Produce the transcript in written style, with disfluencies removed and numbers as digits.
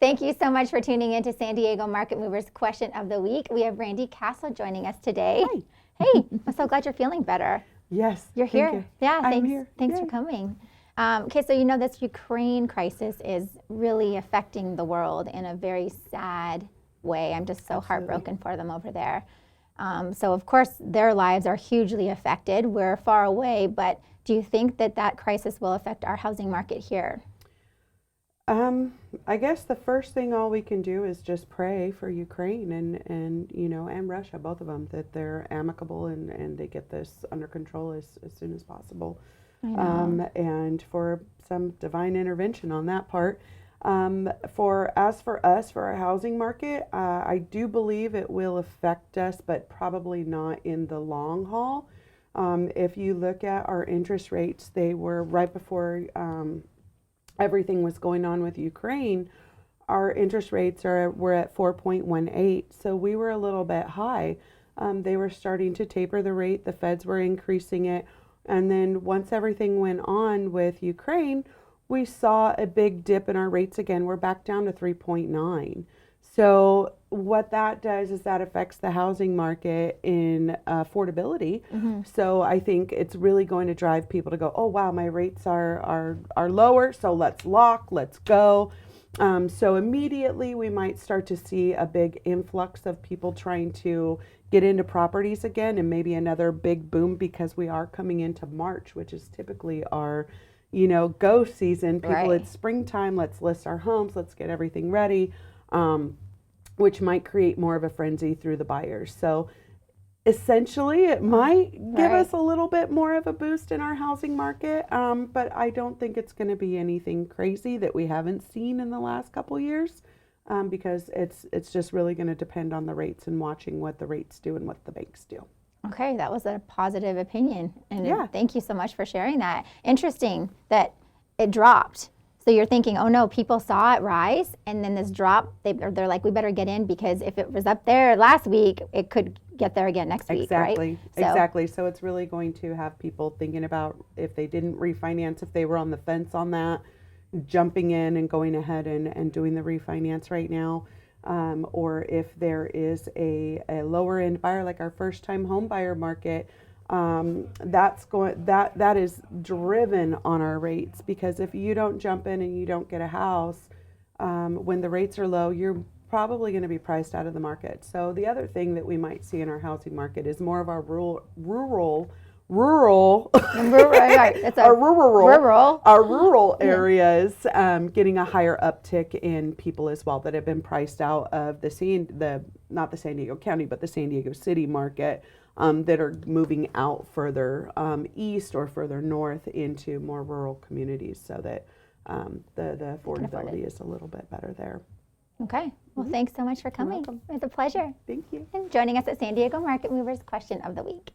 Thank you so much for tuning in to San Diego Market Movers Question of the Week. We have Randi Castle joining us today. Hi. Hey, I'm so glad you're feeling better. Yes. You're here. You. Yeah, I'm thanks. here. Thanks Yay. for coming. Okay, so you know this Ukraine crisis is really affecting the world in a very sad way. I'm just so heartbroken for them over there. So of course their lives are hugely affected. We're far away, but do you think that that crisis will affect our housing market here? I guess the first thing all we can do is just pray for Ukraine and Russia, both of them, that they're amicable and they get this under control as soon as possible. And for some divine intervention on that part. For us, for our housing market, I do believe it will affect us, but probably not in the long haul. If you look at our interest rates, they were right before everything was going on with Ukraine. Our interest rates were at 4.18, so we were a little bit high. They were starting to taper the rate. The feds were increasing it. And then once everything went on with Ukraine, we saw a big dip in our rates again. We're back down to 3.9. So what that does is that affects the housing market in affordability. So I think it's really going to drive people to go, oh, wow, my rates are lower, so let's go. So immediately we might start to see a big influx of people trying to get into properties again, and maybe another big boom because we are coming into March, which is typically our, go season. People, It's springtime, let's list our homes, let's get everything ready, which might create more of a frenzy through the buyers. So essentially it might give us a little bit more of a boost in our housing market, but I don't think it's going to be anything crazy that we haven't seen in the last couple years. Because it's just really going to depend on the rates and watching what the rates do and what the banks do. Okay, that was a positive opinion. And thank you so much for sharing that. Interesting that it dropped. So you're thinking, oh no, people saw it rise, and then this drop, they're like, we better get in because if it was up there last week, it could get there again next week, right? Exactly. So it's really going to have people thinking about if they didn't refinance, if they were on the fence on that, jumping in and going ahead and doing the refinance right now, or if there is a lower end buyer like our first time home buyer market, that is driven on our rates, because if you don't jump in and you don't get a house when the rates are low, you're probably going to be priced out of the market. So the other thing that we might see in our housing market is more of our rural areas getting a higher uptick in people as well that have been priced out of not the San Diego County, but the San Diego City market, that are moving out further east or further north into more rural communities, so that the affordability is a little bit better there. Okay. Well, thanks so much for coming. It was a pleasure. Thank you. And joining us at San Diego Market Movers Question of the Week.